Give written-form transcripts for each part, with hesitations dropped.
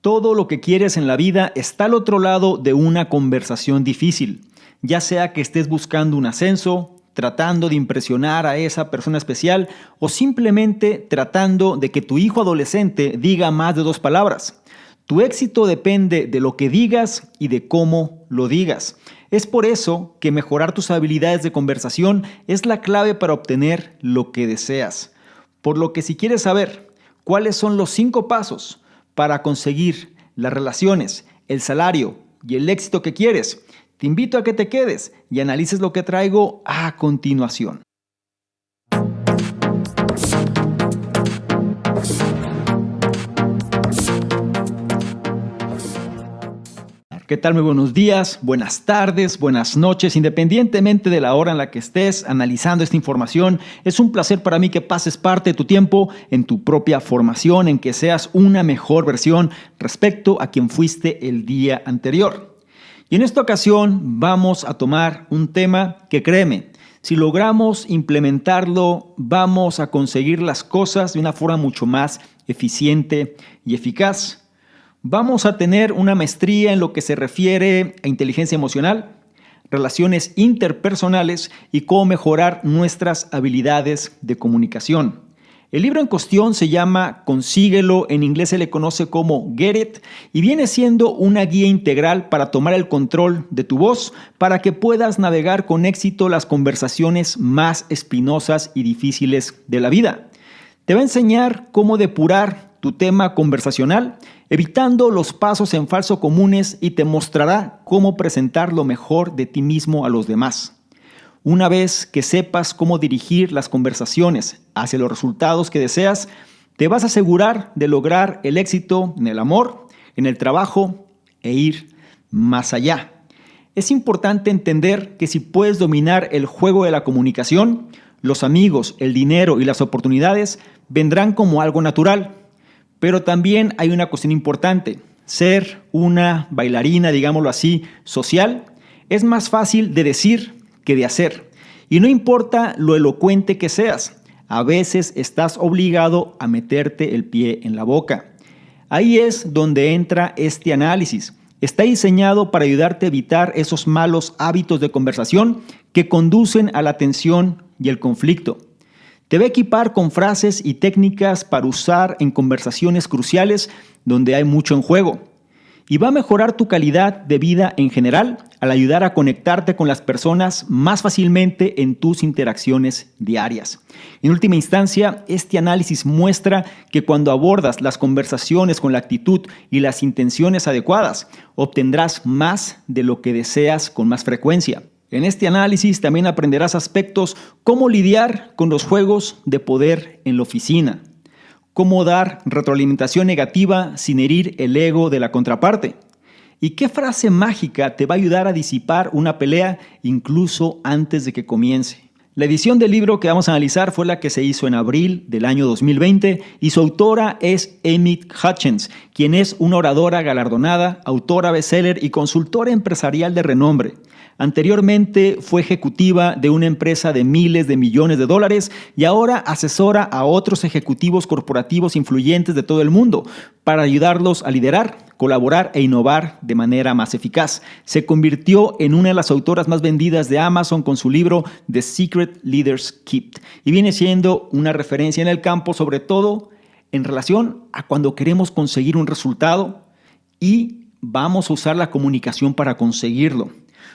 Todo lo que quieres en la vida está al otro lado de una conversación difícil, ya sea que estés buscando un ascenso, tratando de impresionar a esa persona especial o simplemente tratando de que tu hijo adolescente diga más de 2 palabras. Tu éxito depende de lo que digas y de cómo lo digas. Es por eso que mejorar tus habilidades de conversación es la clave para obtener lo que deseas. Por lo que si quieres saber cuáles son los 5 pasos para conseguir las relaciones, el salario y el éxito que quieres, te invito a que te quedes y analices lo que traigo a continuación. ¿Qué tal? Muy buenos días, buenas tardes, buenas noches, independientemente de la hora en la que estés analizando esta información. Es un placer para mí que pases parte de tu tiempo en tu propia formación, en que seas una mejor versión respecto a quien fuiste el día anterior. Y en esta ocasión vamos a tomar un tema que, créeme, si logramos implementarlo, vamos a conseguir las cosas de una forma mucho más eficiente y eficaz. Vamos a tener una maestría en lo que se refiere a inteligencia emocional, relaciones interpersonales y cómo mejorar nuestras habilidades de comunicación. El libro en cuestión se llama Consíguelo, en inglés se le conoce como Get It, y viene siendo una guía integral para tomar el control de tu voz para que puedas navegar con éxito las conversaciones más espinosas y difíciles de la vida. Te va a enseñar cómo depurar tu tema conversacional, evitando los pasos en falso comunes, y te mostrará cómo presentar lo mejor de ti mismo a los demás. Una vez que sepas cómo dirigir las conversaciones hacia los resultados que deseas, te vas a asegurar de lograr el éxito en el amor, en el trabajo e ir más allá. Es importante entender que si puedes dominar el juego de la comunicación, los amigos, el dinero y las oportunidades vendrán como algo natural. Pero también hay una cuestión importante. Ser una bailarina, digámoslo así, social, es más fácil de decir que de hacer. Y no importa lo elocuente que seas, a veces estás obligado a meterte el pie en la boca. Ahí es donde entra este análisis. Está diseñado para ayudarte a evitar esos malos hábitos de conversación que conducen a la tensión y el conflicto. Te va a equipar con frases y técnicas para usar en conversaciones cruciales donde hay mucho en juego. Y va a mejorar tu calidad de vida en general al ayudar a conectarte con las personas más fácilmente en tus interacciones diarias. En última instancia, este análisis muestra que cuando abordas las conversaciones con la actitud y las intenciones adecuadas, obtendrás más de lo que deseas con más frecuencia. En este análisis también aprenderás aspectos como lidiar con los juegos de poder en la oficina, cómo dar retroalimentación negativa sin herir el ego de la contraparte, y qué frase mágica te va a ayudar a disipar una pelea incluso antes de que comience. La edición del libro que vamos a analizar fue la que se hizo en abril del año 2020 y su autora es Amy Hutchins, quien es una oradora galardonada, autora bestseller y consultora empresarial de renombre. Anteriormente fue ejecutiva de una empresa de miles de millones de dólares y ahora asesora a otros ejecutivos corporativos influyentes de todo el mundo para ayudarlos a liderar, colaborar e innovar de manera más eficaz. Se convirtió en una de las autoras más vendidas de Amazon con su libro The Secret Leaders Kept y viene siendo una referencia en el campo, sobre todo en relación a cuando queremos conseguir un resultado y vamos a usar la comunicación para conseguirlo.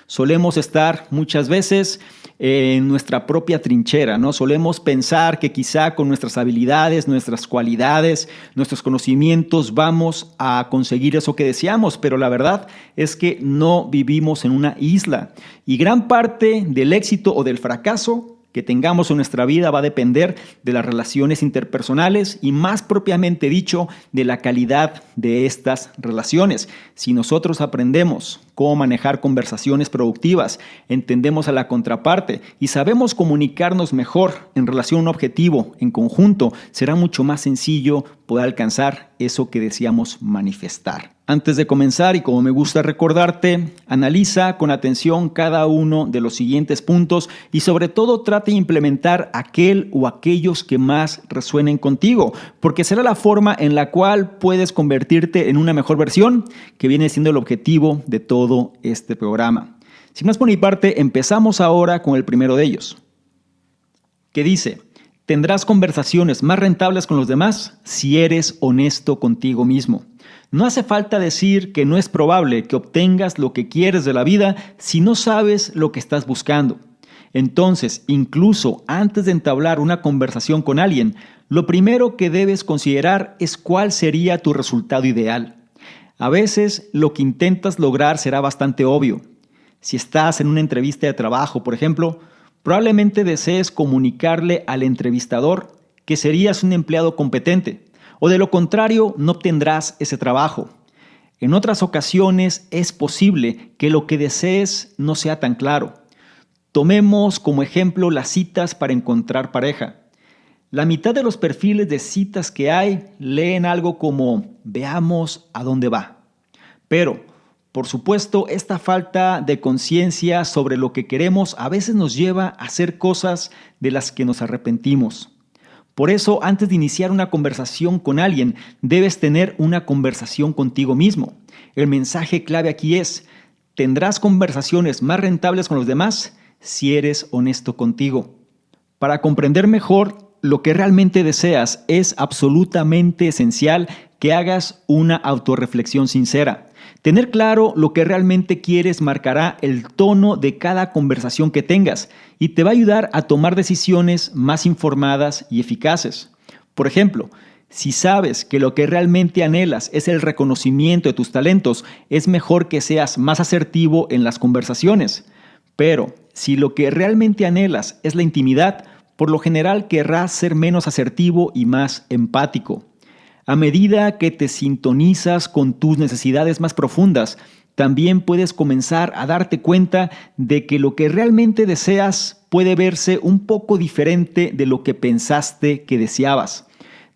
Solemos estar muchas veces en nuestra propia trinchera, ¿no? Solemos pensar que quizá con nuestras habilidades, nuestras cualidades, nuestros conocimientos vamos a conseguir eso que deseamos, pero la verdad es que no vivimos en una isla y gran parte del éxito o del fracaso que tengamos en nuestra vida va a depender de las relaciones interpersonales y, más propiamente dicho, de la calidad de estas relaciones. Si nosotros aprendemos cómo manejar conversaciones productivas, entendemos a la contraparte y sabemos comunicarnos mejor en relación a un objetivo en conjunto, será mucho más sencillo poder alcanzar eso que deseamos manifestar. Antes de comenzar, y como me gusta recordarte, analiza con atención cada uno de los siguientes puntos y sobre todo trata de implementar aquel o aquellos que más resuenen contigo, porque será la forma en la cual puedes convertirte en una mejor versión, que viene siendo el objetivo de todo este programa. Sin más por mi parte, empezamos ahora con el primero de ellos, que dice: tendrás conversaciones más rentables con los demás si eres honesto contigo mismo. No hace falta decir que no es probable que obtengas lo que quieres de la vida si no sabes lo que estás buscando. Entonces, incluso antes de entablar una conversación con alguien, lo primero que debes considerar es cuál sería tu resultado ideal. A veces, lo que intentas lograr será bastante obvio. Si estás en una entrevista de trabajo, por ejemplo, probablemente desees comunicarle al entrevistador que serías un empleado competente, o de lo contrario no obtendrás ese trabajo. En otras ocasiones es posible que lo que desees no sea tan claro. Tomemos como ejemplo las citas para encontrar pareja. La mitad de los perfiles de citas que hay leen algo como "veamos a dónde va". Pero, por supuesto, esta falta de conciencia sobre lo que queremos a veces nos lleva a hacer cosas de las que nos arrepentimos. Por eso, antes de iniciar una conversación con alguien, debes tener una conversación contigo mismo. El mensaje clave aquí es: tendrás conversaciones más rentables con los demás si eres honesto contigo. Para comprender mejor lo que realmente deseas, es absolutamente esencial que hagas una autorreflexión sincera. Tener claro lo que realmente quieres marcará el tono de cada conversación que tengas y te va a ayudar a tomar decisiones más informadas y eficaces. Por ejemplo, si sabes que lo que realmente anhelas es el reconocimiento de tus talentos, es mejor que seas más asertivo en las conversaciones. Pero si lo que realmente anhelas es la intimidad, por lo general querrás ser menos asertivo y más empático. A medida que te sintonizas con tus necesidades más profundas, también puedes comenzar a darte cuenta de que lo que realmente deseas puede verse un poco diferente de lo que pensaste que deseabas.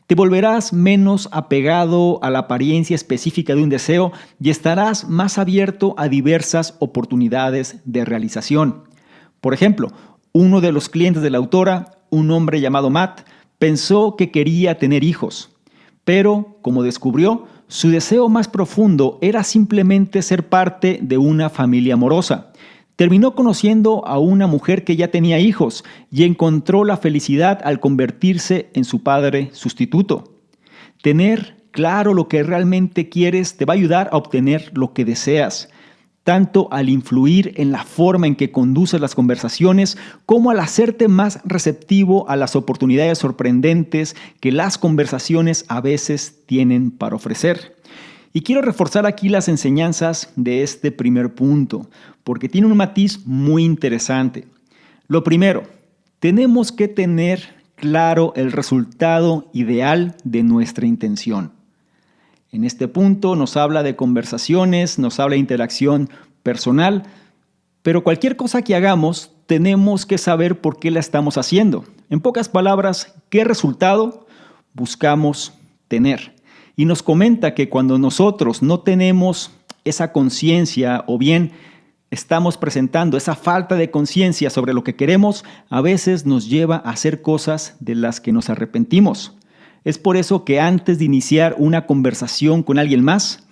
Te volverás menos apegado a la apariencia específica de un deseo y estarás más abierto a diversas oportunidades de realización. Por ejemplo, uno de los clientes de la autora, un hombre llamado Matt, pensó que quería tener hijos. Pero, como descubrió, su deseo más profundo era simplemente ser parte de una familia amorosa. Terminó conociendo a una mujer que ya tenía hijos y encontró la felicidad al convertirse en su padre sustituto. Tener claro lo que realmente quieres te va a ayudar a obtener lo que deseas, tanto al influir en la forma en que conduces las conversaciones como al hacerte más receptivo a las oportunidades sorprendentes que las conversaciones a veces tienen para ofrecer. Y quiero reforzar aquí las enseñanzas de este primer punto, porque tiene un matiz muy interesante. Lo primero, tenemos que tener claro el resultado ideal de nuestra intención. En este punto nos habla de conversaciones, nos habla de interacción personal, pero cualquier cosa que hagamos tenemos que saber por qué la estamos haciendo. En pocas palabras, ¿qué resultado buscamos tener? Y nos comenta que cuando nosotros no tenemos esa conciencia o bien estamos presentando esa falta de conciencia sobre lo que queremos, a veces nos lleva a hacer cosas de las que nos arrepentimos. Es por eso que antes de iniciar una conversación con alguien más,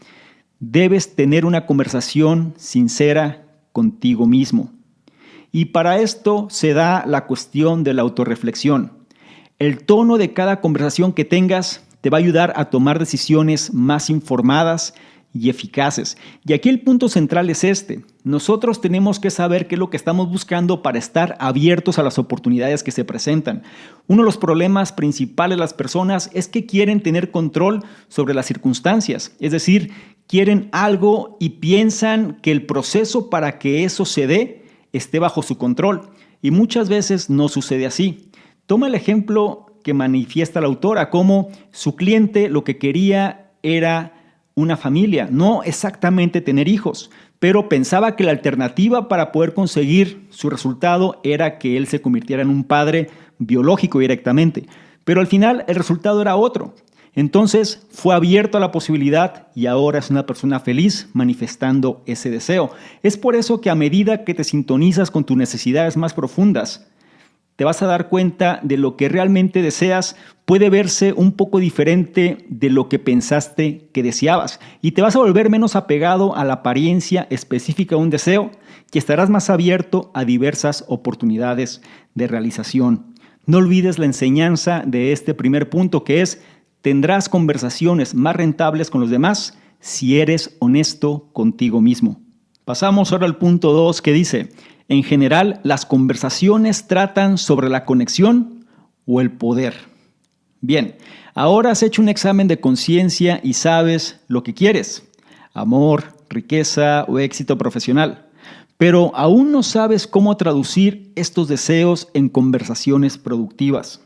debes tener una conversación sincera contigo mismo. Y para esto se da la cuestión de la autorreflexión. El tono de cada conversación que tengas te va a ayudar a tomar decisiones más informadas y eficaces. Y aquí el punto central es este. Nosotros tenemos que saber qué es lo que estamos buscando para estar abiertos a las oportunidades que se presentan. Uno de los problemas principales de las personas es que quieren tener control sobre las circunstancias. Es decir, quieren algo y piensan que el proceso para que eso se dé esté bajo su control. Y muchas veces no sucede así. Toma el ejemplo que manifiesta la autora, cómo su cliente lo que quería era una familia, no exactamente tener hijos, pero pensaba que la alternativa para poder conseguir su resultado era que él se convirtiera en un padre biológico directamente. Pero al final el resultado era otro. Entonces fue abierto a la posibilidad y ahora es una persona feliz manifestando ese deseo. Es por eso que a medida que te sintonizas con tus necesidades más profundas, te vas a dar cuenta de lo que realmente deseas puede verse un poco diferente de lo que pensaste que deseabas. Y te vas a volver menos apegado a la apariencia específica de un deseo y estarás más abierto a diversas oportunidades de realización. No olvides la enseñanza de este primer punto, que es: tendrás conversaciones más rentables con los demás si eres honesto contigo mismo. Pasamos ahora al punto 2, que dice: en general, las conversaciones tratan sobre la conexión o el poder. Bien, ahora has hecho un examen de conciencia y sabes lo que quieres: amor, riqueza o éxito profesional. Pero aún no sabes cómo traducir estos deseos en conversaciones productivas.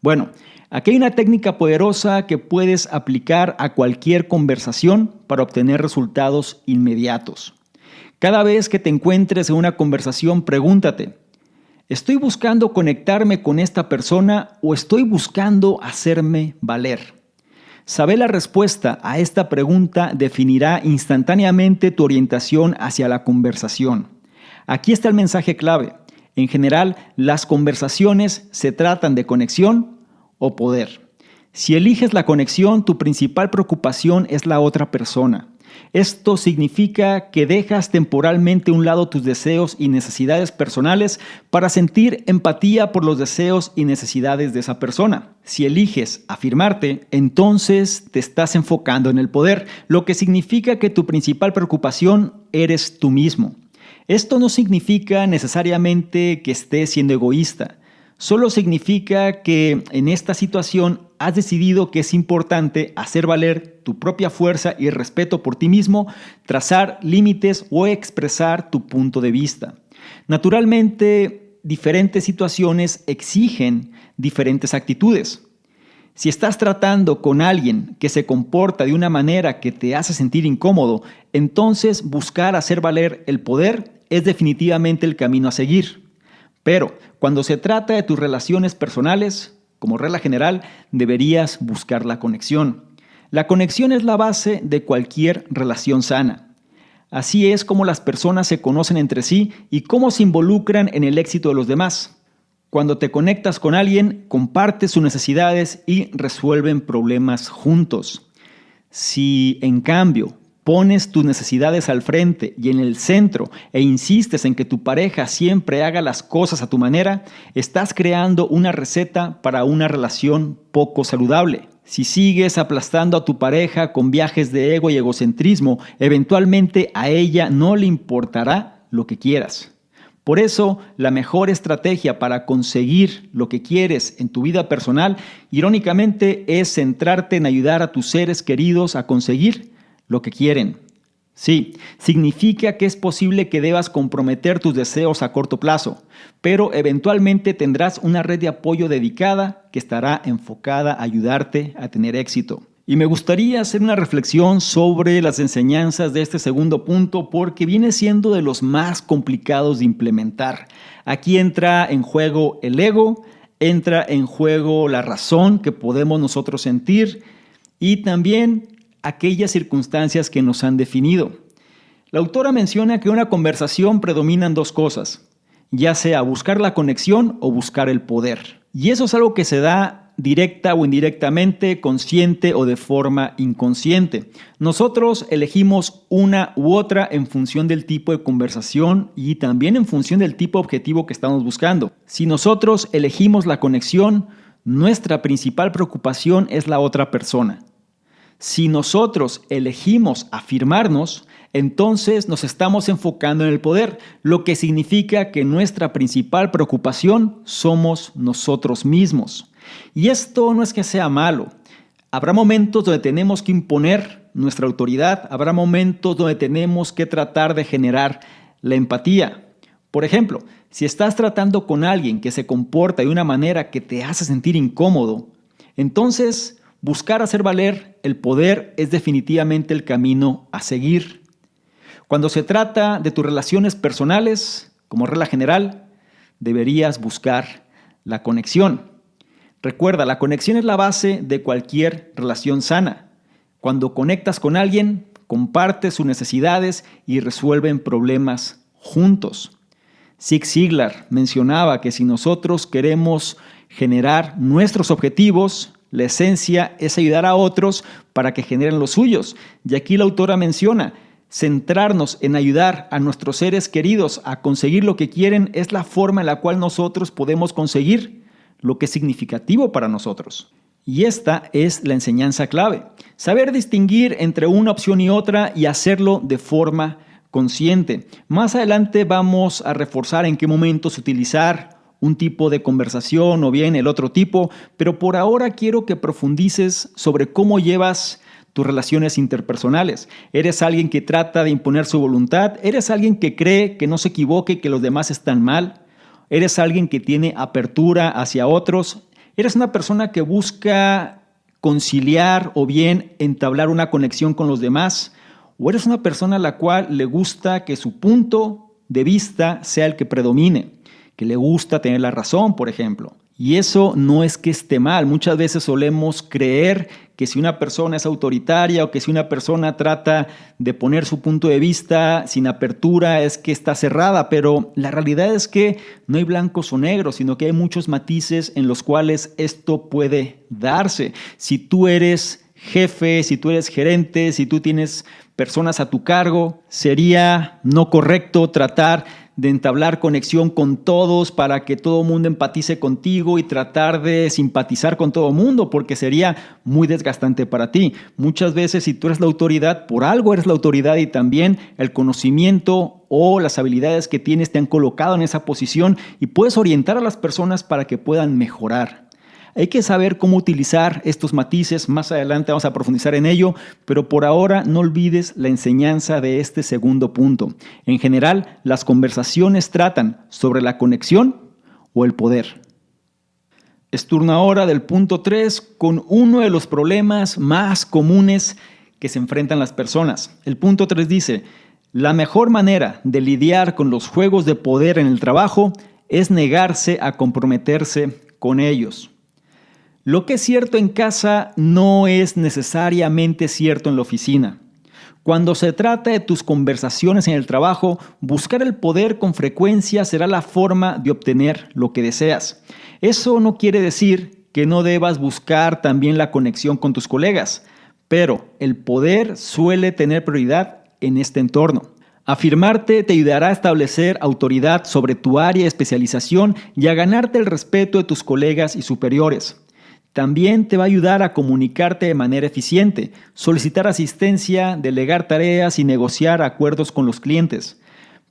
Bueno, aquí hay una técnica poderosa que puedes aplicar a cualquier conversación para obtener resultados inmediatos. Cada vez que te encuentres en una conversación, pregúntate: ¿estoy buscando conectarme con esta persona o estoy buscando hacerme valer? Saber la respuesta a esta pregunta definirá instantáneamente tu orientación hacia la conversación. Aquí está el mensaje clave. En general, las conversaciones se tratan de conexión o poder. Si eliges la conexión, tu principal preocupación es la otra persona. Esto significa que dejas temporalmente a un lado tus deseos y necesidades personales para sentir empatía por los deseos y necesidades de esa persona. Si eliges afirmarte, entonces te estás enfocando en el poder, lo que significa que tu principal preocupación eres tú mismo. Esto no significa necesariamente que estés siendo egoísta. Solo significa que en esta situación has decidido que es importante hacer valer tu propia fuerza y respeto por ti mismo, trazar límites o expresar tu punto de vista. Naturalmente, diferentes situaciones exigen diferentes actitudes. Si estás tratando con alguien que se comporta de una manera que te hace sentir incómodo, entonces buscar hacer valer el poder es definitivamente el camino a seguir. Pero cuando se trata de tus relaciones personales, como regla general, deberías buscar la conexión. La conexión es la base de cualquier relación sana. Así es como las personas se conocen entre sí y cómo se involucran en el éxito de los demás. Cuando te conectas con alguien, compartes sus necesidades y resuelven problemas juntos. Si, en cambio, pones tus necesidades al frente y en el centro e insistes en que tu pareja siempre haga las cosas a tu manera, estás creando una receta para una relación poco saludable. Si sigues aplastando a tu pareja con viajes de ego y egocentrismo, eventualmente a ella no le importará lo que quieras. Por eso, la mejor estrategia para conseguir lo que quieres en tu vida personal, irónicamente, es centrarte en ayudar a tus seres queridos a conseguir lo que quieren. Sí, significa que es posible que debas comprometer tus deseos a corto plazo, pero eventualmente tendrás una red de apoyo dedicada que estará enfocada a ayudarte a tener éxito. Y me gustaría hacer una reflexión sobre las enseñanzas de este segundo punto porque viene siendo de los más complicados de implementar. Aquí entra en juego el ego, entra en juego la razón que podemos nosotros sentir y también aquellas circunstancias que nos han definido. La autora menciona que en una conversación predominan dos cosas, ya sea buscar la conexión o buscar el poder. Y eso es algo que se da directa o indirectamente, consciente o de forma inconsciente. Nosotros elegimos una u otra en función del tipo de conversación y también en función del tipo de objetivo que estamos buscando. Si nosotros elegimos la conexión, nuestra principal preocupación es la otra persona. Si nosotros elegimos afirmarnos, entonces nos estamos enfocando en el poder, lo que significa que nuestra principal preocupación somos nosotros mismos. Y esto no es que sea malo. Habrá momentos donde tenemos que imponer nuestra autoridad, habrá momentos donde tenemos que tratar de generar la empatía. Por ejemplo, si estás tratando con alguien que se comporta de una manera que te hace sentir incómodo, entonces buscar hacer valer el poder es definitivamente el camino a seguir. Cuando se trata de tus relaciones personales, como regla general, deberías buscar la conexión. Recuerda, la conexión es la base de cualquier relación sana. Cuando conectas con alguien, compartes sus necesidades y resuelven problemas juntos. Zig Ziglar mencionaba que si nosotros queremos generar nuestros objetivos, la esencia es ayudar a otros para que generen los suyos. Y aquí la autora menciona, centrarnos en ayudar a nuestros seres queridos a conseguir lo que quieren es la forma en la cual nosotros podemos conseguir lo que es significativo para nosotros. Y esta es la enseñanza clave. Saber distinguir entre una opción y otra y hacerlo de forma consciente. Más adelante vamos a reforzar en qué momentos utilizar un tipo de conversación o bien el otro tipo, pero por ahora quiero que profundices sobre cómo llevas tus relaciones interpersonales. ¿Eres alguien que trata de imponer su voluntad? ¿Eres alguien que cree que no se equivoque y que los demás están mal? ¿Eres alguien que tiene apertura hacia otros? ¿Eres una persona que busca conciliar o bien entablar una conexión con los demás? ¿O eres una persona a la cual le gusta que su punto de vista sea el que predomine? Que le gusta tener la razón, por ejemplo. Y eso no es que esté mal. Muchas veces solemos creer que si una persona es autoritaria o que si una persona trata de poner su punto de vista sin apertura es que está cerrada, pero la realidad es que no hay blancos o negros, sino que hay muchos matices en los cuales esto puede darse. Si tú eres jefe, si tú eres gerente, si tú tienes personas a tu cargo, sería no correcto tratar de entablar conexión con todos para que todo el mundo empatice contigo y tratar de simpatizar con todo el mundo, porque sería muy desgastante para ti. Muchas veces, si tú eres la autoridad, por algo eres la autoridad y también el conocimiento o las habilidades que tienes te han colocado en esa posición y puedes orientar a las personas para que puedan mejorar. Hay que saber cómo utilizar estos matices, más adelante vamos a profundizar en ello, pero por ahora no olvides la enseñanza de este segundo punto. En general, las conversaciones tratan sobre la conexión o el poder. Es turno ahora del punto 3 con uno de los problemas más comunes que se enfrentan las personas. El punto 3 dice, la mejor manera de lidiar con los juegos de poder en el trabajo es negarse a comprometerse con ellos. Lo que es cierto en casa no es necesariamente cierto en la oficina. Cuando se trata de tus conversaciones en el trabajo, buscar el poder con frecuencia será la forma de obtener lo que deseas. Eso no quiere decir que no debas buscar también la conexión con tus colegas, pero el poder suele tener prioridad en este entorno. Afirmarte te ayudará a establecer autoridad sobre tu área de especialización y a ganarte el respeto de tus colegas y superiores. También te va a ayudar a comunicarte de manera eficiente, solicitar asistencia, delegar tareas y negociar acuerdos con los clientes.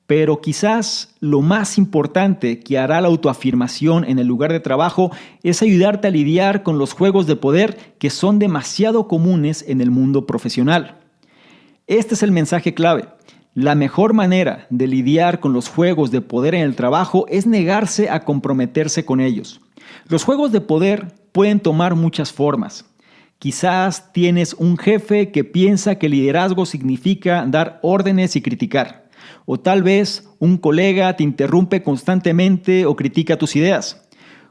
Pero quizás lo más importante que hará la autoafirmación en el lugar de trabajo es ayudarte a lidiar con los juegos de poder que son demasiado comunes en el mundo profesional. Este es el mensaje clave. La mejor manera de lidiar con los juegos de poder en el trabajo es negarse a comprometerse con ellos. Los juegos de poder pueden tomar muchas formas. Quizás tienes un jefe que piensa que liderazgo significa dar órdenes y criticar. O tal vez un colega te interrumpe constantemente o critica tus ideas.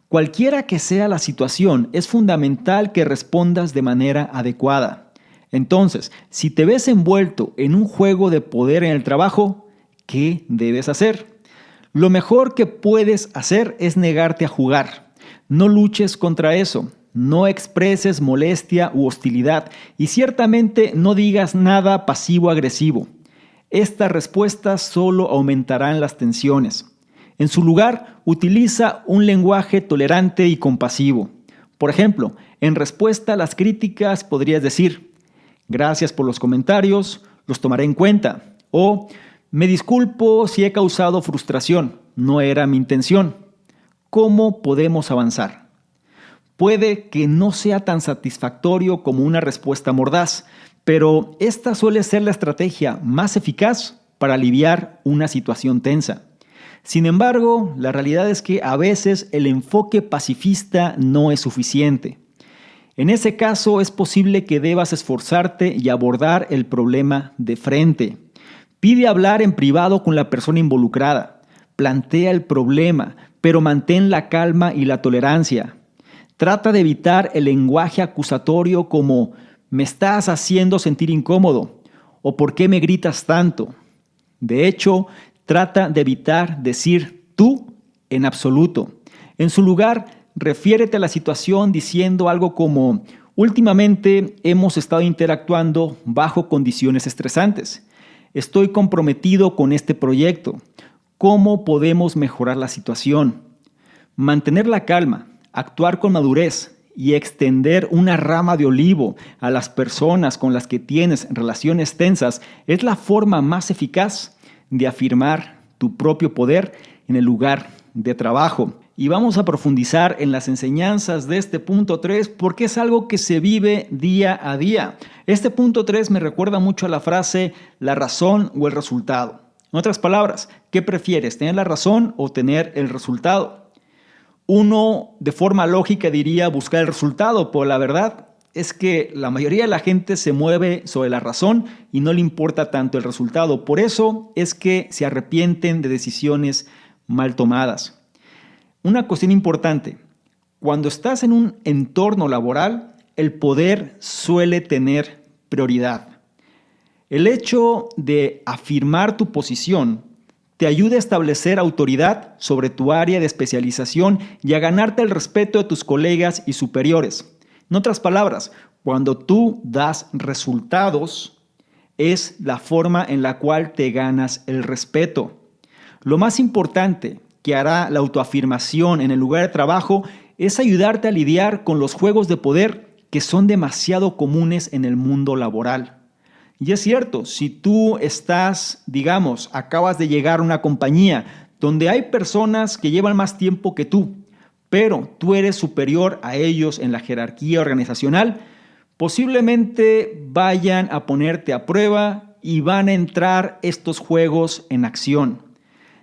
Cualquiera que sea la situación, es fundamental que respondas de manera adecuada. Entonces, si te ves envuelto en un juego de poder en el trabajo, ¿qué debes hacer? Lo mejor que puedes hacer es negarte a jugar. No luches contra eso, no expreses molestia u hostilidad y ciertamente no digas nada pasivo-agresivo. Estas respuestas solo aumentarán las tensiones. En su lugar, utiliza un lenguaje tolerante y compasivo. Por ejemplo, en respuesta a las críticas podrías decir, gracias por los comentarios, los tomaré en cuenta. O, me disculpo si he causado frustración, no era mi intención. ¿Cómo podemos avanzar? Puede que no sea tan satisfactorio como una respuesta mordaz, pero esta suele ser la estrategia más eficaz para aliviar una situación tensa. Sin embargo, la realidad es que a veces el enfoque pacifista no es suficiente. En ese caso, es posible que debas esforzarte y abordar el problema de frente. Pide hablar en privado con la persona involucrada. Plantea el problema, pero mantén la calma y la tolerancia. Trata de evitar el lenguaje acusatorio como «me estás haciendo sentir incómodo» o «¿por qué me gritas tanto?». De hecho, trata de evitar decir tú en absoluto. En su lugar, refiérete a la situación diciendo algo como «últimamente hemos estado interactuando bajo condiciones estresantes. Estoy comprometido con este proyecto. ¿Cómo podemos mejorar la situación?». Mantener la calma, actuar con madurez y extender una rama de olivo a las personas con las que tienes relaciones tensas es la forma más eficaz de afirmar tu propio poder en el lugar de trabajo. Y vamos a profundizar en las enseñanzas de este punto 3 porque es algo que se vive día a día. Este punto 3 me recuerda mucho a la frase «la razón o el resultado». En otras palabras, ¿qué prefieres, tener la razón o tener el resultado? Uno de forma lógica diría buscar el resultado, pero la verdad es que la mayoría de la gente se mueve sobre la razón y no le importa tanto el resultado. Por eso es que se arrepienten de decisiones mal tomadas. Una cuestión importante, cuando estás en un entorno laboral, el poder suele tener prioridad. El hecho de afirmar tu posición te ayuda a establecer autoridad sobre tu área de especialización y a ganarte el respeto de tus colegas y superiores. En otras palabras, cuando tú das resultados, es la forma en la cual te ganas el respeto. Lo más importante que hará la autoafirmación en el lugar de trabajo es ayudarte a lidiar con los juegos de poder que son demasiado comunes en el mundo laboral. Y es cierto, si tú acabas de llegar a una compañía donde hay personas que llevan más tiempo que tú, pero tú eres superior a ellos en la jerarquía organizacional, posiblemente vayan a ponerte a prueba y van a entrar estos juegos en acción.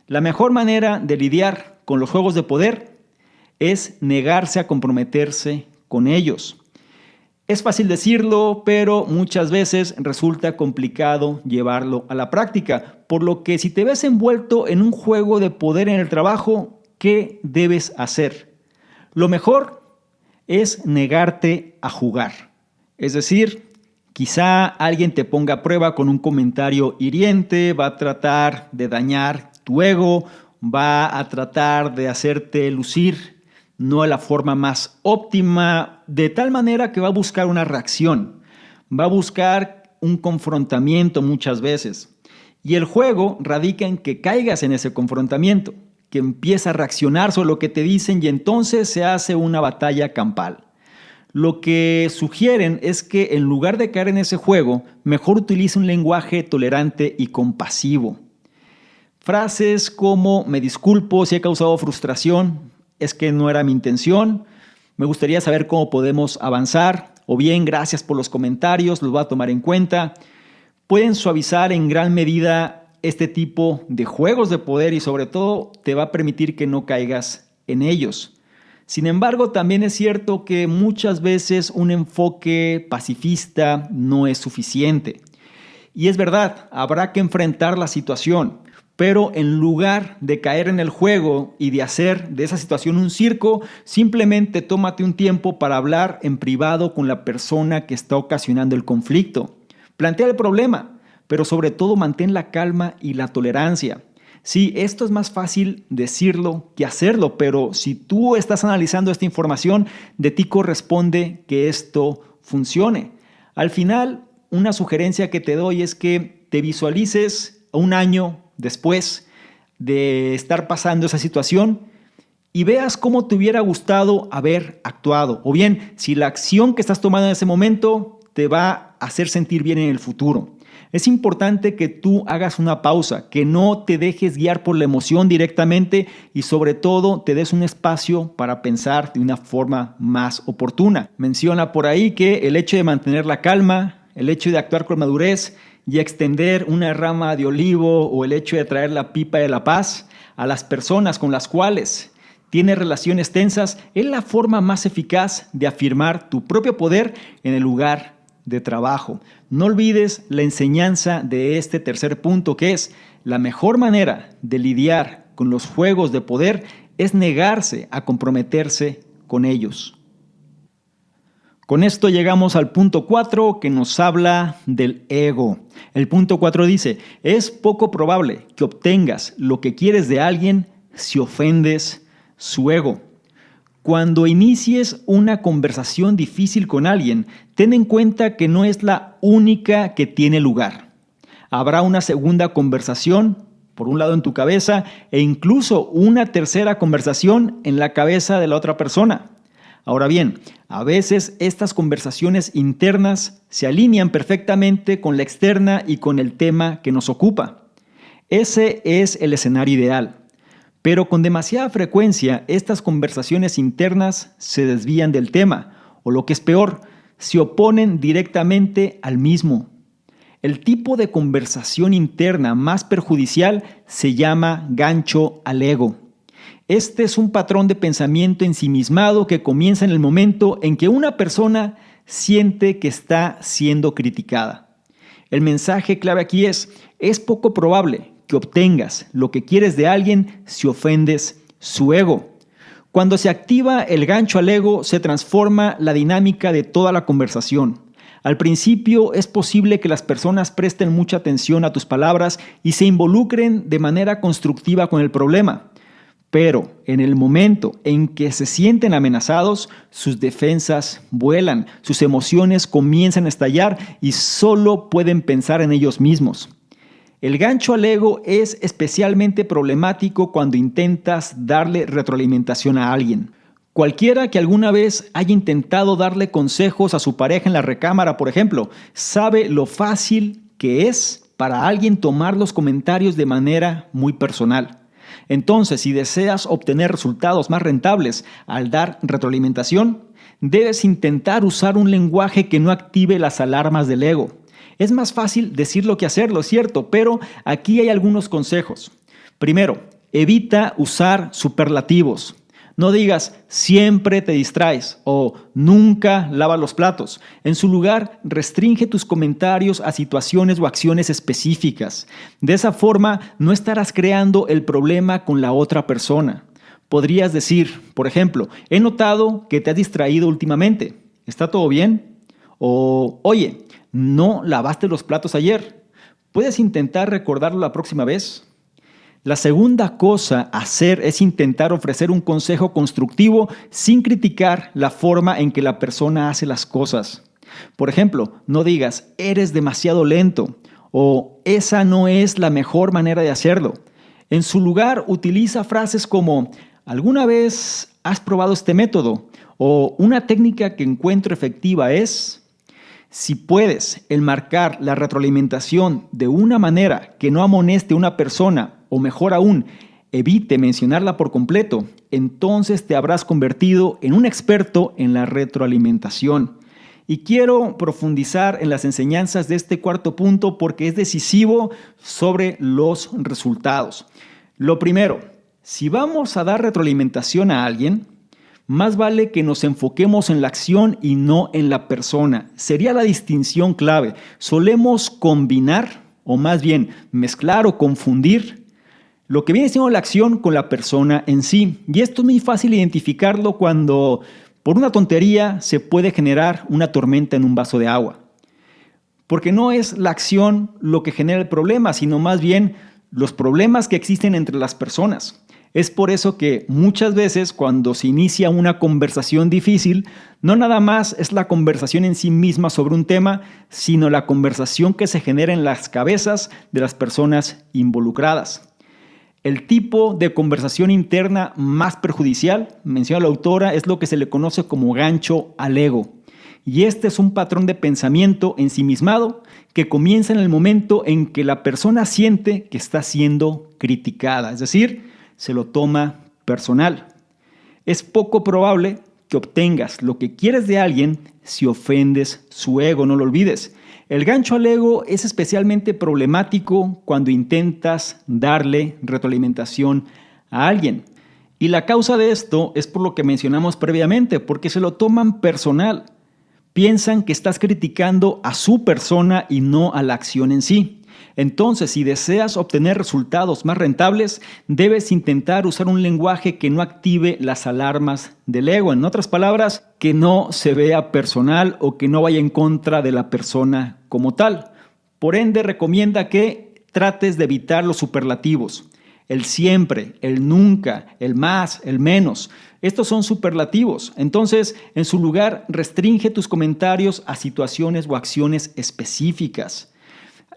La mejor manera de lidiar con los juegos de poder es negarse a comprometerse con ellos. Es fácil decirlo, pero muchas veces resulta complicado llevarlo a la práctica, por lo que si te ves envuelto en un juego de poder en el trabajo, ¿qué debes hacer? Lo mejor es negarte a jugar. Es decir, quizá alguien te ponga a prueba con un comentario hiriente, va a tratar de dañar tu ego, va a tratar de hacerte lucir no de la forma más óptima, de tal manera que va a buscar una reacción, va a buscar un confrontamiento muchas veces. Y el juego radica en que caigas en ese confrontamiento, que empieza a reaccionar sobre lo que te dicen y entonces se hace una batalla campal. Lo que sugieren es que en lugar de caer en ese juego, mejor utilice un lenguaje tolerante y compasivo. Frases como «me disculpo si he causado frustración», «es que no era mi intención», «me gustaría saber cómo podemos avanzar» o bien «gracias por los comentarios, los voy a tomar en cuenta», pueden suavizar en gran medida este tipo de juegos de poder y sobre todo te va a permitir que no caigas en ellos. Sin embargo, también es cierto que muchas veces un enfoque pacifista no es suficiente. Y es verdad, habrá que enfrentar la situación, pero en lugar de caer en el juego y de hacer de esa situación un circo, simplemente tómate un tiempo para hablar en privado con la persona que está ocasionando el conflicto. Plantea el problema, pero sobre todo mantén la calma y la tolerancia. Sí, esto es más fácil decirlo que hacerlo, pero si tú estás analizando esta información, de ti corresponde que esto funcione. Al final, una sugerencia que te doy es que te visualices un año después de estar pasando esa situación y veas cómo te hubiera gustado haber actuado. O bien, si la acción que estás tomando en ese momento te va a hacer sentir bien en el futuro. Es importante que tú hagas una pausa, que no te dejes guiar por la emoción directamente y sobre todo te des un espacio para pensar de una forma más oportuna. Menciona por ahí que el hecho de mantener la calma, el hecho de actuar con madurez y extender una rama de olivo o el hecho de traer la pipa de la paz a las personas con las cuales tienes relaciones tensas es la forma más eficaz de afirmar tu propio poder en el lugar de trabajo. No olvides la enseñanza de este tercer punto, que es la mejor manera de lidiar con los juegos de poder es negarse a comprometerse con ellos. Con esto llegamos al punto 4, que nos habla del ego. El punto 4 dice: es poco probable que obtengas lo que quieres de alguien si ofendes su ego. Cuando inicies una conversación difícil con alguien, ten en cuenta que no es la única que tiene lugar. Habrá una segunda conversación, por un lado en tu cabeza, e incluso una tercera conversación en la cabeza de la otra persona. Ahora bien, a veces estas conversaciones internas se alinean perfectamente con la externa y con el tema que nos ocupa. Ese es el escenario ideal. Pero con demasiada frecuencia, estas conversaciones internas se desvían del tema, o lo que es peor, se oponen directamente al mismo. El tipo de conversación interna más perjudicial se llama gancho al ego. Este es un patrón de pensamiento ensimismado que comienza en el momento en que una persona siente que está siendo criticada. El mensaje clave aquí es poco probable que obtengas lo que quieres de alguien si ofendes su ego. Cuando se activa el gancho al ego, se transforma la dinámica de toda la conversación. Al principio es posible que las personas presten mucha atención a tus palabras y se involucren de manera constructiva con el problema. Pero en el momento en que se sienten amenazados, sus defensas vuelan, sus emociones comienzan a estallar y solo pueden pensar en ellos mismos. El gancho al ego es especialmente problemático cuando intentas darle retroalimentación a alguien. Cualquiera que alguna vez haya intentado darle consejos a su pareja en la recámara, por ejemplo, sabe lo fácil que es para alguien tomar los comentarios de manera muy personal. Entonces, si deseas obtener resultados más rentables al dar retroalimentación, debes intentar usar un lenguaje que no active las alarmas del ego. Es más fácil decirlo que hacerlo, ¿cierto? Pero aquí hay algunos consejos. Primero, evita usar superlativos. No digas siempre te distraes o nunca lava los platos. En su lugar, restringe tus comentarios a situaciones o acciones específicas. De esa forma, no estarás creando el problema con la otra persona. Podrías decir, por ejemplo, he notado que te has distraído últimamente. ¿Está todo bien? O, oye, ¿no lavaste los platos ayer? ¿Puedes intentar recordarlo la próxima vez? La segunda cosa a hacer es intentar ofrecer un consejo constructivo sin criticar la forma en que la persona hace las cosas. Por ejemplo, no digas, eres demasiado lento o esa no es la mejor manera de hacerlo. En su lugar, utiliza frases como, ¿alguna vez has probado este método? O una técnica que encuentro efectiva es... Si puedes enmarcar la retroalimentación de una manera que no amoneste a una persona, o mejor aún, evite mencionarla por completo, entonces te habrás convertido en un experto en la retroalimentación. Y quiero profundizar en las enseñanzas de este cuarto punto porque es decisivo sobre los resultados. Lo primero, si vamos a dar retroalimentación a alguien, más vale que nos enfoquemos en la acción y no en la persona. Sería la distinción clave. Solemos combinar, o más bien mezclar o confundir, lo que viene siendo la acción con la persona en sí. Y esto es muy fácil identificarlo cuando, por una tontería, se puede generar una tormenta en un vaso de agua. Porque no es la acción lo que genera el problema, sino más bien los problemas que existen entre las personas. Es por eso que muchas veces cuando se inicia una conversación difícil, no nada más es la conversación en sí misma sobre un tema, sino la conversación que se genera en las cabezas de las personas involucradas. El tipo de conversación interna más perjudicial, menciona la autora, es lo que se le conoce como gancho al ego. Y este es un patrón de pensamiento ensimismado que comienza en el momento en que la persona siente que está siendo criticada, es decir, se lo toma personal. Es poco probable que obtengas lo que quieres de alguien si ofendes su ego, no lo olvides. El gancho al ego es especialmente problemático cuando intentas darle retroalimentación a alguien. Y la causa de esto es por lo que mencionamos previamente, porque se lo toman personal. Piensan que estás criticando a su persona y no a la acción en sí. Entonces, si deseas obtener resultados más rentables, debes intentar usar un lenguaje que no active las alarmas del ego. En otras palabras, que no se vea personal o que no vaya en contra de la persona como tal. Por ende, recomienda que trates de evitar los superlativos. El siempre, el nunca, el más, el menos. Estos son superlativos. Entonces, en su lugar, restringe tus comentarios a situaciones o acciones específicas.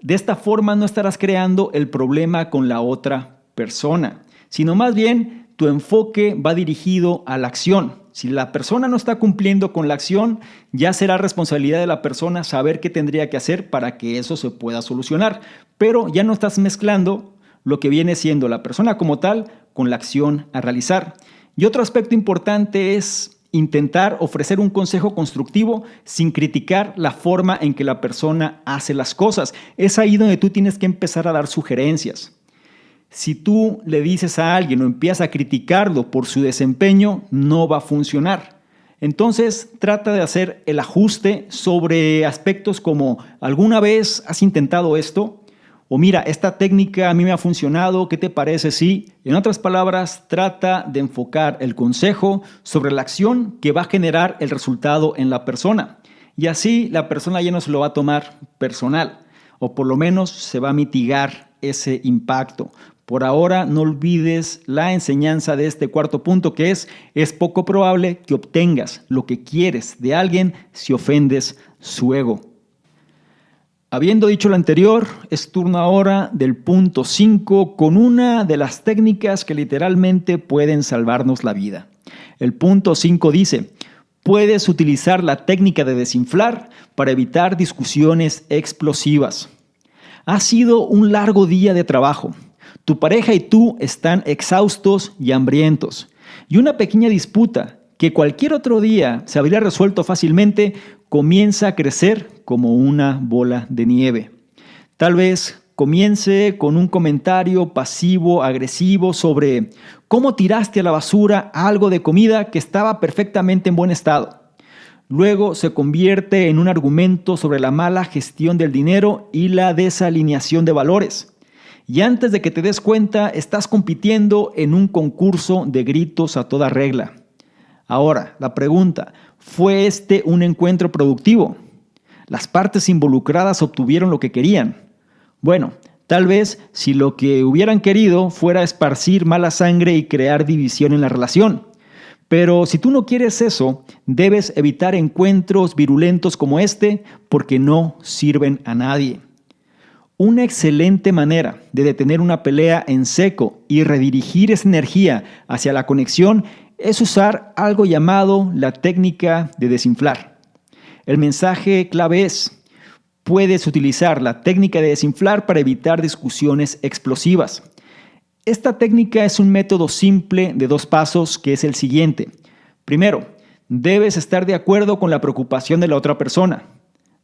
De esta forma no estarás creando el problema con la otra persona, sino más bien tu enfoque va dirigido a la acción. Si la persona no está cumpliendo con la acción, ya será responsabilidad de la persona saber qué tendría que hacer para que eso se pueda solucionar. Pero ya no estás mezclando lo que viene siendo la persona como tal con la acción a realizar. Y otro aspecto importante es intentar ofrecer un consejo constructivo sin criticar la forma en que la persona hace las cosas. Es ahí donde tú tienes que empezar a dar sugerencias. Si tú le dices a alguien o empiezas a criticarlo por su desempeño, no va a funcionar. Entonces, trata de hacer el ajuste sobre aspectos como ¿alguna vez has intentado esto? O mira, esta técnica a mí me ha funcionado, ¿qué te parece si? En otras palabras, trata de enfocar el consejo sobre la acción que va a generar el resultado en la persona. Y así la persona ya no se lo va a tomar personal, o por lo menos se va a mitigar ese impacto. Por ahora, no olvides la enseñanza de este cuarto punto, que es poco probable que obtengas lo que quieres de alguien si ofendes su ego. Habiendo dicho lo anterior, es turno ahora del punto 5 con una de las técnicas que literalmente pueden salvarnos la vida. El punto 5 dice, puedes utilizar la técnica de desinflar para evitar discusiones explosivas. Ha sido un largo día de trabajo. Tu pareja y tú están exhaustos y hambrientos. Y una pequeña disputa que cualquier otro día se habría resuelto fácilmente comienza a crecer como una bola de nieve. Tal vez comience con un comentario pasivo, agresivo sobre cómo tiraste a la basura algo de comida que estaba perfectamente en buen estado. Luego se convierte en un argumento sobre la mala gestión del dinero y la desalineación de valores. Y antes de que te des cuenta, estás compitiendo en un concurso de gritos a toda regla. Ahora, la pregunta, ¿fue este un encuentro productivo? ¿Las partes involucradas obtuvieron lo que querían? Bueno, tal vez si lo que hubieran querido fuera esparcir mala sangre y crear división en la relación. Pero si tú no quieres eso, debes evitar encuentros virulentos como este porque no sirven a nadie. Una excelente manera de detener una pelea en seco y redirigir esa energía hacia la conexión es usar algo llamado la técnica de desinflar. El mensaje clave es, puedes utilizar la técnica de desinflar para evitar discusiones explosivas. Esta técnica es un método simple de 2 pasos que es el siguiente. Primero, debes estar de acuerdo con la preocupación de la otra persona.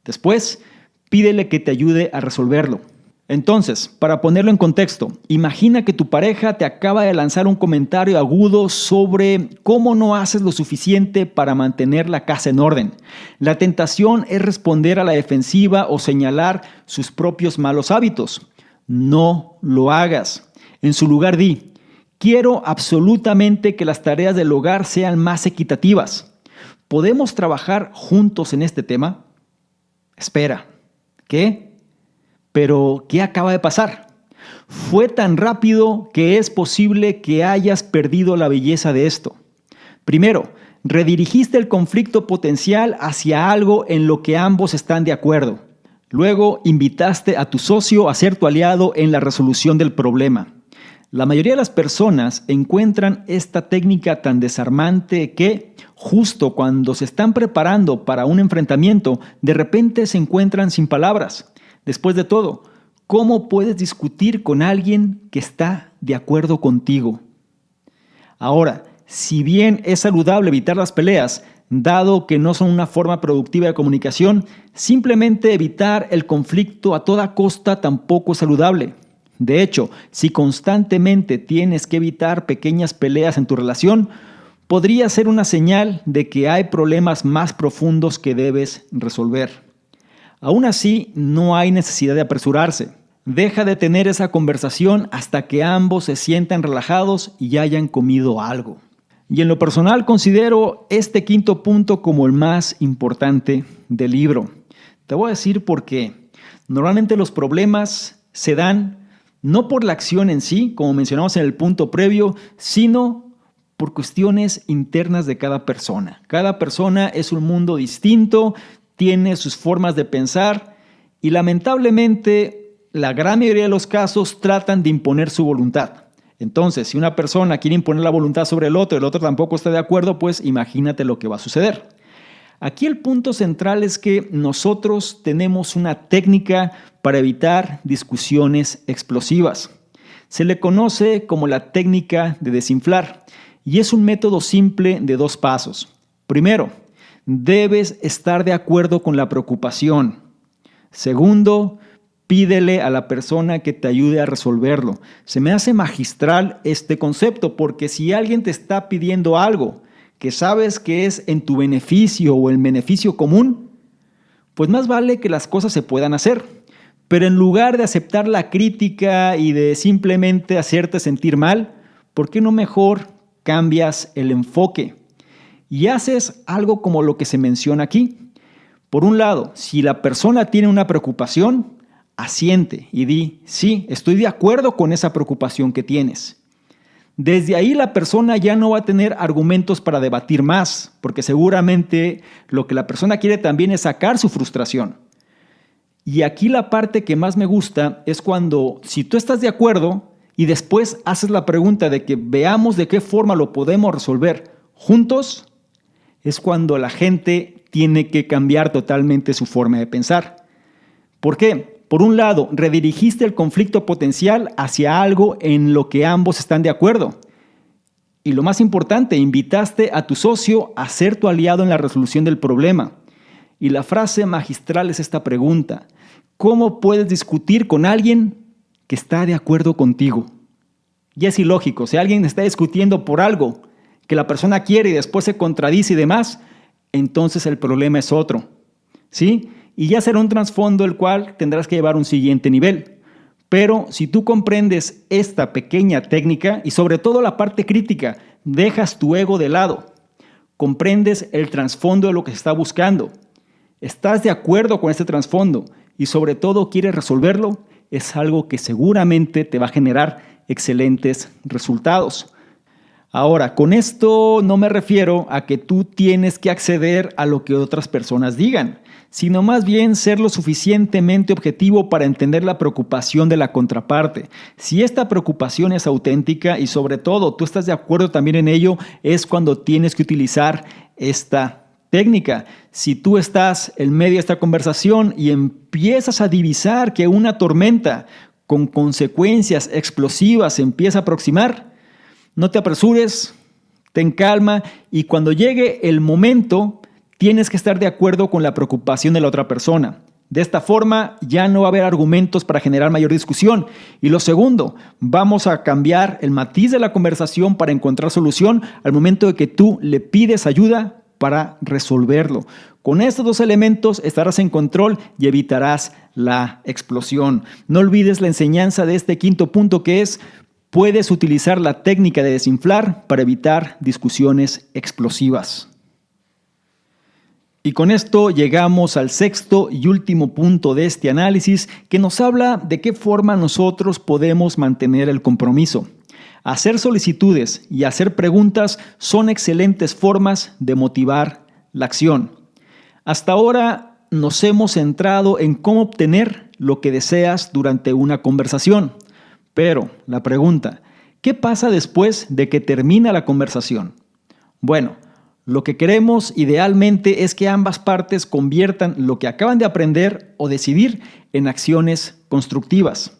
Después, pídele que te ayude a resolverlo. Entonces, para ponerlo en contexto, imagina que tu pareja te acaba de lanzar un comentario agudo sobre cómo no haces lo suficiente para mantener la casa en orden. La tentación es responder a la defensiva o señalar sus propios malos hábitos. No lo hagas. En su lugar di, quiero absolutamente que las tareas del hogar sean más equitativas. ¿Podemos trabajar juntos en este tema? Espera, ¿qué? Pero, ¿qué acaba de pasar? Fue tan rápido que es posible que hayas perdido la belleza de esto. Primero, redirigiste el conflicto potencial hacia algo en lo que ambos están de acuerdo. Luego, invitaste a tu socio a ser tu aliado en la resolución del problema. La mayoría de las personas encuentran esta técnica tan desarmante que, justo cuando se están preparando para un enfrentamiento, de repente se encuentran sin palabras. Después de todo, ¿cómo puedes discutir con alguien que está de acuerdo contigo? Ahora, si bien es saludable evitar las peleas, dado que no son una forma productiva de comunicación, simplemente evitar el conflicto a toda costa tampoco es saludable. De hecho, si constantemente tienes que evitar pequeñas peleas en tu relación, podría ser una señal de que hay problemas más profundos que debes resolver. Aún así, no hay necesidad de apresurarse. Deja de tener esa conversación hasta que ambos se sientan relajados y hayan comido algo. Y en lo personal considero este quinto punto como el más importante del libro. Te voy a decir por qué. Normalmente los problemas se dan no por la acción en sí, como mencionamos en el punto previo, sino por cuestiones internas de cada persona. Cada persona es un mundo distinto, tiene sus formas de pensar y lamentablemente la gran mayoría de los casos tratan de imponer su voluntad. Entonces, si una persona quiere imponer la voluntad sobre el otro tampoco está de acuerdo, pues imagínate lo que va a suceder. Aquí el punto central es que nosotros tenemos una técnica para evitar discusiones explosivas. Se le conoce como la técnica de desinflar y es un método simple de 2 pasos. Primero, debes estar de acuerdo con la preocupación. Segundo, pídele a la persona que te ayude a resolverlo. Se me hace magistral este concepto porque si alguien te está pidiendo algo que sabes que es en tu beneficio o en beneficio común, pues más vale que las cosas se puedan hacer. Pero en lugar de aceptar la crítica y de simplemente hacerte sentir mal, ¿por qué no mejor cambias el enfoque y haces algo como lo que se menciona aquí? Por un lado, si la persona tiene una preocupación, asiente y di, sí, estoy de acuerdo con esa preocupación que tienes. Desde ahí la persona ya no va a tener argumentos para debatir más, porque seguramente lo que la persona quiere también es sacar su frustración. Y aquí la parte que más me gusta es cuando, si tú estás de acuerdo y después haces la pregunta de que veamos de qué forma lo podemos resolver juntos, es cuando la gente tiene que cambiar totalmente su forma de pensar. ¿Por qué? Por un lado, redirigiste el conflicto potencial hacia algo en lo que ambos están de acuerdo. Y lo más importante, invitaste a tu socio a ser tu aliado en la resolución del problema. Y la frase magistral es esta pregunta: ¿cómo puedes discutir con alguien que está de acuerdo contigo? Y es ilógico, si alguien está discutiendo por algo que la persona quiere y después se contradice y demás, entonces el problema es otro, ¿sí? Y ya será un trasfondo el cual tendrás que llevar a un siguiente nivel. Pero si tú comprendes esta pequeña técnica y sobre todo la parte crítica, dejas tu ego de lado, comprendes el trasfondo de lo que se está buscando, estás de acuerdo con este trasfondo y sobre todo quieres resolverlo, es algo que seguramente te va a generar excelentes resultados. Ahora, con esto no me refiero a que tú tienes que acceder a lo que otras personas digan, sino más bien ser lo suficientemente objetivo para entender la preocupación de la contraparte. Si esta preocupación es auténtica y sobre todo tú estás de acuerdo también en ello, es cuando tienes que utilizar esta técnica. Si tú estás en medio de esta conversación y empiezas a divisar que una tormenta con consecuencias explosivas se empieza a aproximar, no te apresures, ten calma y cuando llegue el momento tienes que estar de acuerdo con la preocupación de la otra persona. De esta forma ya no va a haber argumentos para generar mayor discusión. Y lo segundo, vamos a cambiar el matiz de la conversación para encontrar solución al momento de que tú le pides ayuda para resolverlo. Con estos 2 elementos estarás en control y evitarás la explosión. No olvides la enseñanza de este quinto punto que es: puedes utilizar la técnica de desinflar para evitar discusiones explosivas. Y con esto llegamos al sexto y último punto de este análisis, que nos habla de qué forma nosotros podemos mantener el compromiso. Hacer solicitudes y hacer preguntas son excelentes formas de motivar la acción. Hasta ahora nos hemos centrado en cómo obtener lo que deseas durante una conversación. Pero la pregunta, ¿qué pasa después de que termina la conversación? Bueno, lo que queremos idealmente es que ambas partes conviertan lo que acaban de aprender o decidir en acciones constructivas.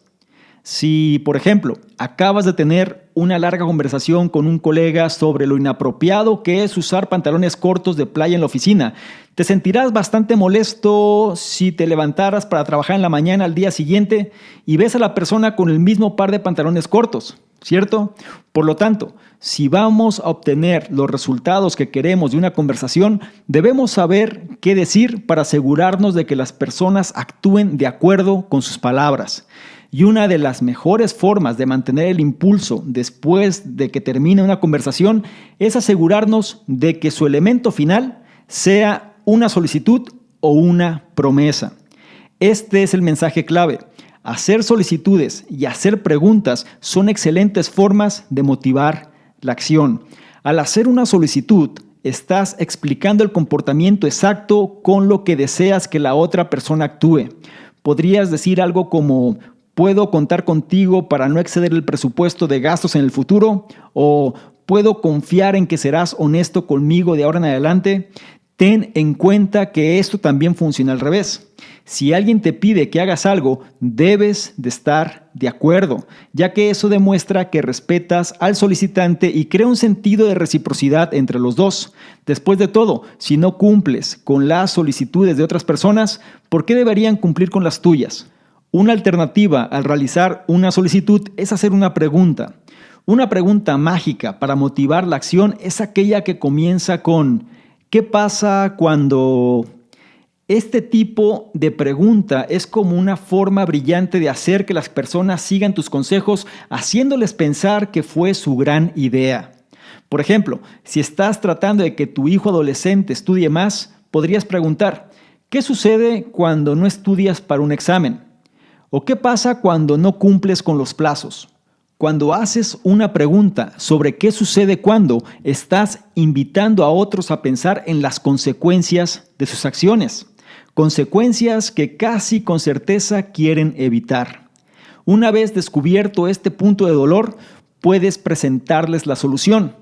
Si, por ejemplo, acabas de tener una larga conversación con un colega sobre lo inapropiado que es usar pantalones cortos de playa en la oficina, te sentirás bastante molesto si te levantaras para trabajar en la mañana al día siguiente y ves a la persona con el mismo par de pantalones cortos, ¿cierto? Por lo tanto, si vamos a obtener los resultados que queremos de una conversación, debemos saber qué decir para asegurarnos de que las personas actúen de acuerdo con sus palabras. Y una de las mejores formas de mantener el impulso después de que termine una conversación es asegurarnos de que su elemento final sea una solicitud o una promesa. Este es el mensaje clave. Hacer solicitudes y hacer preguntas son excelentes formas de motivar la acción. Al hacer una solicitud, estás explicando el comportamiento exacto con lo que deseas que la otra persona actúe. Podrías decir algo como: ¿puedo contar contigo para no exceder el presupuesto de gastos en el futuro? ¿O puedo confiar en que serás honesto conmigo de ahora en adelante? Ten en cuenta que esto también funciona al revés. Si alguien te pide que hagas algo, debes de estar de acuerdo, ya que eso demuestra que respetas al solicitante y crea un sentido de reciprocidad entre los dos. Después de todo, si no cumples con las solicitudes de otras personas, ¿por qué deberían cumplir con las tuyas? Una alternativa al realizar una solicitud es hacer una pregunta. Una pregunta mágica para motivar la acción es aquella que comienza con ¿qué pasa cuando? Este tipo de pregunta es como una forma brillante de hacer que las personas sigan tus consejos, haciéndoles pensar que fue su gran idea. Por ejemplo, si estás tratando de que tu hijo adolescente estudie más, podrías preguntar: ¿qué sucede cuando no estudias para un examen? ¿O qué pasa cuando no cumples con los plazos? Cuando haces una pregunta sobre qué sucede cuando, estás invitando a otros a pensar en las consecuencias de sus acciones. Consecuencias que casi con certeza quieren evitar. Una vez descubierto este punto de dolor, puedes presentarles la solución,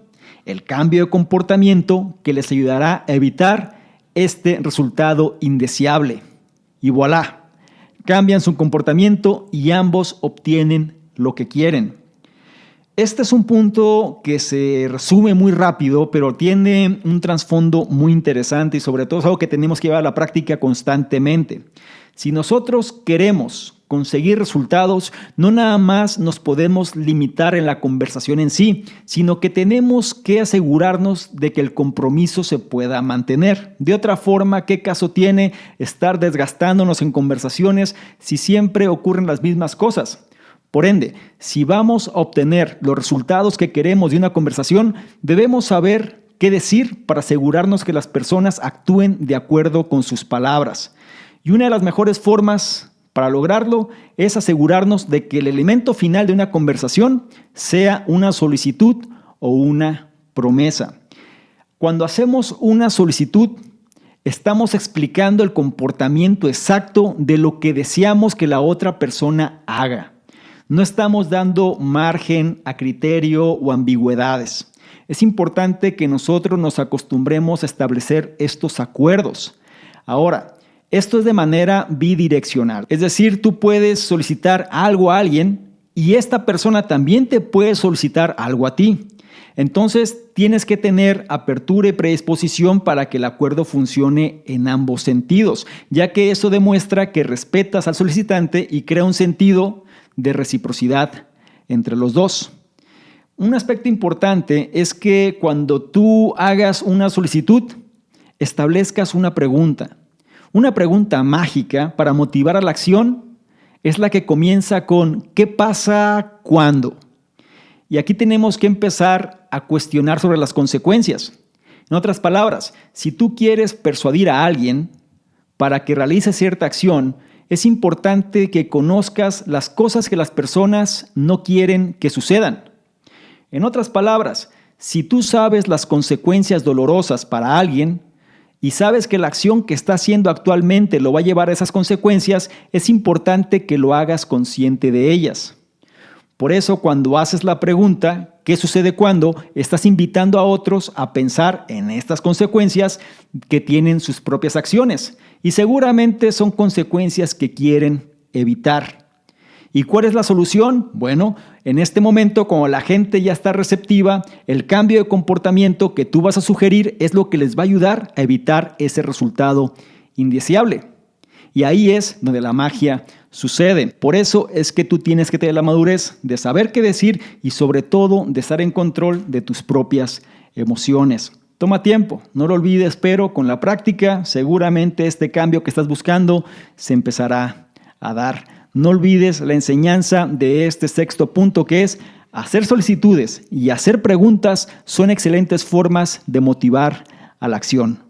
el cambio de comportamiento que les ayudará a evitar este resultado indeseable. Y voilà, cambian su comportamiento y ambos obtienen lo que quieren. Este es un punto que se resume muy rápido, pero tiene un trasfondo muy interesante y sobre todo es algo que tenemos que llevar a la práctica constantemente. Si nosotros queremos conseguir resultados, no nada más nos podemos limitar en la conversación en sí, sino que tenemos que asegurarnos de que el compromiso se pueda mantener. De otra forma, ¿qué caso tiene estar desgastándonos en conversaciones si siempre ocurren las mismas cosas? Por ende, si vamos a obtener los resultados que queremos de una conversación, debemos saber qué decir para asegurarnos que las personas actúen de acuerdo con sus palabras. Y una de las mejores formas para lograrlo es asegurarnos de que el elemento final de una conversación sea una solicitud o una promesa. Cuando hacemos una solicitud, estamos explicando el comportamiento exacto de lo que deseamos que la otra persona haga. No estamos dando margen a criterio o ambigüedades. Es importante que nosotros nos acostumbremos a establecer estos acuerdos. Ahora, esto es de manera bidireccional. Es decir, tú puedes solicitar algo a alguien y esta persona también te puede solicitar algo a ti. Entonces, tienes que tener apertura y predisposición para que el acuerdo funcione en ambos sentidos, ya que eso demuestra que respetas al solicitante y crea un sentido de reciprocidad entre los dos. Un aspecto importante es que cuando tú hagas una solicitud, establezcas una pregunta. Una pregunta mágica para motivar a la acción es la que comienza con ¿qué pasa cuando? Y aquí tenemos que empezar a cuestionar sobre las consecuencias. En otras palabras, si tú quieres persuadir a alguien para que realice cierta acción, es importante que conozcas las cosas que las personas no quieren que sucedan. En otras palabras, si tú sabes las consecuencias dolorosas para alguien y sabes que la acción que está haciendo actualmente lo va a llevar a esas consecuencias, es importante que lo hagas consciente de ellas. Por eso, cuando haces la pregunta, ¿qué sucede cuando? Estás invitando a otros a pensar en estas consecuencias que tienen sus propias acciones. Y seguramente son consecuencias que quieren evitar. ¿Y cuál es la solución? Bueno, en este momento, como la gente ya está receptiva, el cambio de comportamiento que tú vas a sugerir es lo que les va a ayudar a evitar ese resultado indeseable. Y ahí es donde la magia sucede. Por eso es que tú tienes que tener la madurez de saber qué decir y sobre todo de estar en control de tus propias emociones. Toma tiempo, no lo olvides, pero con la práctica seguramente este cambio que estás buscando se empezará a dar. No olvides la enseñanza de este sexto punto, que es hacer solicitudes y hacer preguntas son excelentes formas de motivar a la acción.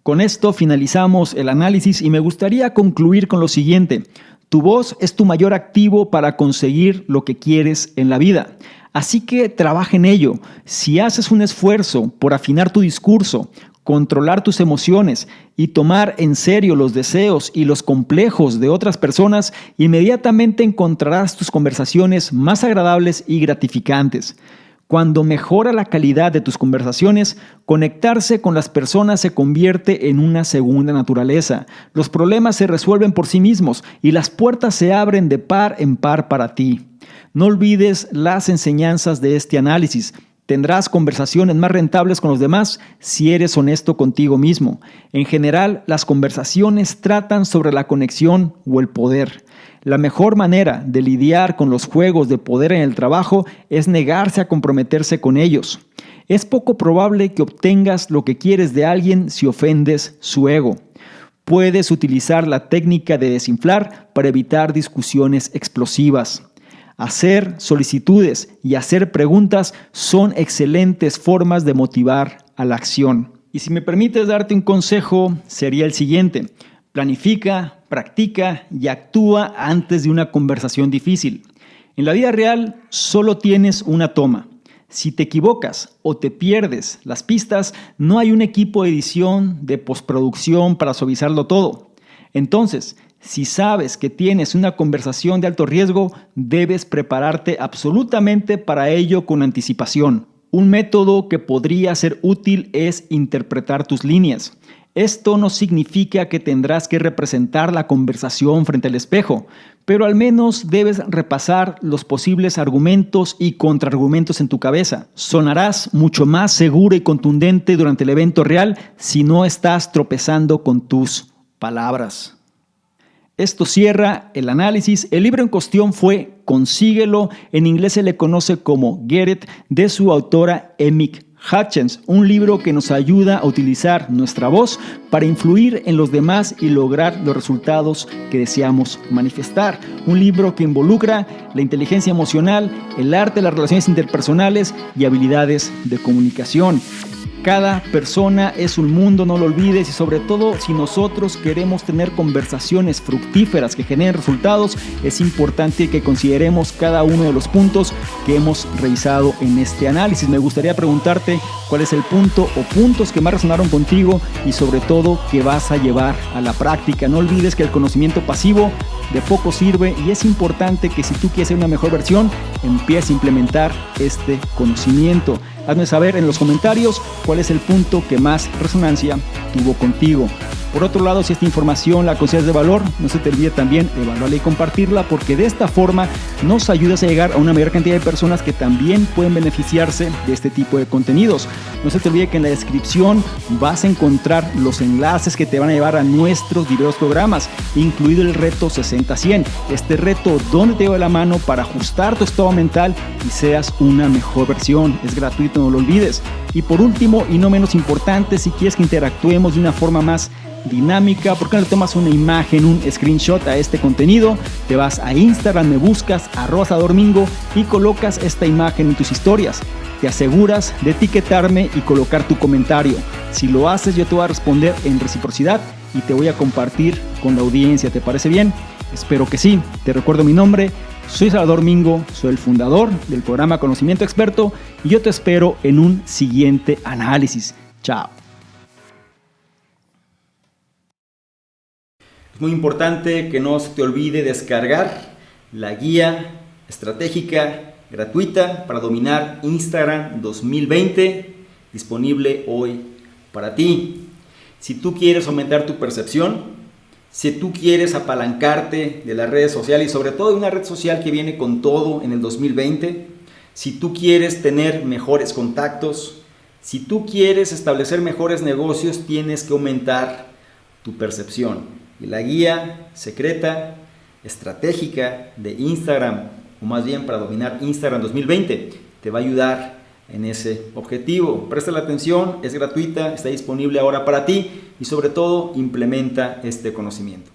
Con esto finalizamos el análisis y me gustaría concluir con lo siguiente. Tu voz es tu mayor activo para conseguir lo que quieres en la vida. Así que trabaja en ello. Si haces un esfuerzo por afinar tu discurso, controlar tus emociones y tomar en serio los deseos y los complejos de otras personas, inmediatamente encontrarás tus conversaciones más agradables y gratificantes. Cuando mejora la calidad de tus conversaciones, conectarse con las personas se convierte en una segunda naturaleza. Los problemas se resuelven por sí mismos y las puertas se abren de par en par para ti. No olvides las enseñanzas de este análisis. Tendrás conversaciones más rentables con los demás si eres honesto contigo mismo. En general, las conversaciones tratan sobre la conexión o el poder. La mejor manera de lidiar con los juegos de poder en el trabajo es negarse a comprometerse con ellos. Es poco probable que obtengas lo que quieres de alguien si ofendes su ego. Puedes utilizar la técnica de desinflar para evitar discusiones explosivas. Hacer solicitudes y hacer preguntas son excelentes formas de motivar a la acción. Y si me permites darte un consejo, sería el siguiente. Planifica, practica y actúa antes de una conversación difícil. En la vida real solo tienes una toma. Si te equivocas o te pierdes las pistas, no hay un equipo de edición, de postproducción para suavizarlo todo. Entonces, si sabes que tienes una conversación de alto riesgo, debes prepararte absolutamente para ello con anticipación. Un método que podría ser útil es interpretar tus líneas. Esto no significa que tendrás que representar la conversación frente al espejo, pero al menos debes repasar los posibles argumentos y contraargumentos en tu cabeza. Sonarás mucho más seguro y contundente durante el evento real si no estás tropezando con tus palabras. Esto cierra el análisis. El libro en cuestión fue Consíguelo, en inglés se le conoce como Get It, de su autora Emmett Hutchins, un libro que nos ayuda a utilizar nuestra voz para influir en los demás y lograr los resultados que deseamos manifestar. Un libro que involucra la inteligencia emocional, el arte de las relaciones interpersonales y habilidades de comunicación. Cada persona es un mundo, no lo olvides, y sobre todo si nosotros queremos tener conversaciones fructíferas que generen resultados, es importante que consideremos cada uno de los puntos que hemos revisado en este análisis. Me gustaría preguntarte cuál es el punto o puntos que más resonaron contigo y sobre todo que vas a llevar a la práctica. No olvides que el conocimiento pasivo de poco sirve y es importante que si tú quieres ser una mejor versión, empieces a implementar este conocimiento. Hazme saber en los comentarios cuál es el punto que más resonancia tuvo contigo. Por otro lado, si esta información la consideras de valor, no se te olvide también evaluarla y compartirla, porque de esta forma nos ayudas a llegar a una mayor cantidad de personas que también pueden beneficiarse de este tipo de contenidos. No se te olvide que en la descripción vas a encontrar los enlaces que te van a llevar a nuestros videos programas, incluido el reto 60-100. Este reto donde te lleva de la mano para ajustar tu estado mental y seas una mejor versión. Es gratuito, no lo olvides. Y por último, y no menos importante, si quieres que interactuemos de una forma más dinámica, ¿por qué no le tomas una imagen, un screenshot a este contenido? Te vas a Instagram, me buscas @sadormingo y colocas esta imagen en tus historias. Te aseguras de etiquetarme y colocar tu comentario. Si lo haces, yo te voy a responder en reciprocidad y te voy a compartir con la audiencia. ¿Te parece bien? Espero que sí. Te recuerdo mi nombre. Soy Salvador Mingo, soy el fundador del programa Conocimiento Experto y yo te espero en un siguiente análisis. Chao. Es muy importante que no se te olvide descargar la guía estratégica gratuita para dominar Instagram 2020, disponible hoy para ti. Si tú quieres aumentar tu percepción, Si tú quieres apalancarte de las redes sociales y sobre todo de una red social que viene con todo en el 2020, si tú quieres tener mejores contactos, si tú quieres establecer mejores negocios, tienes que aumentar tu percepción. Y la guía secreta, estratégica de Instagram, o más bien para dominar Instagram 2020, te va a ayudar en ese objetivo. Presta la atención, es gratuita, está disponible ahora para ti y sobre todo implementa este conocimiento.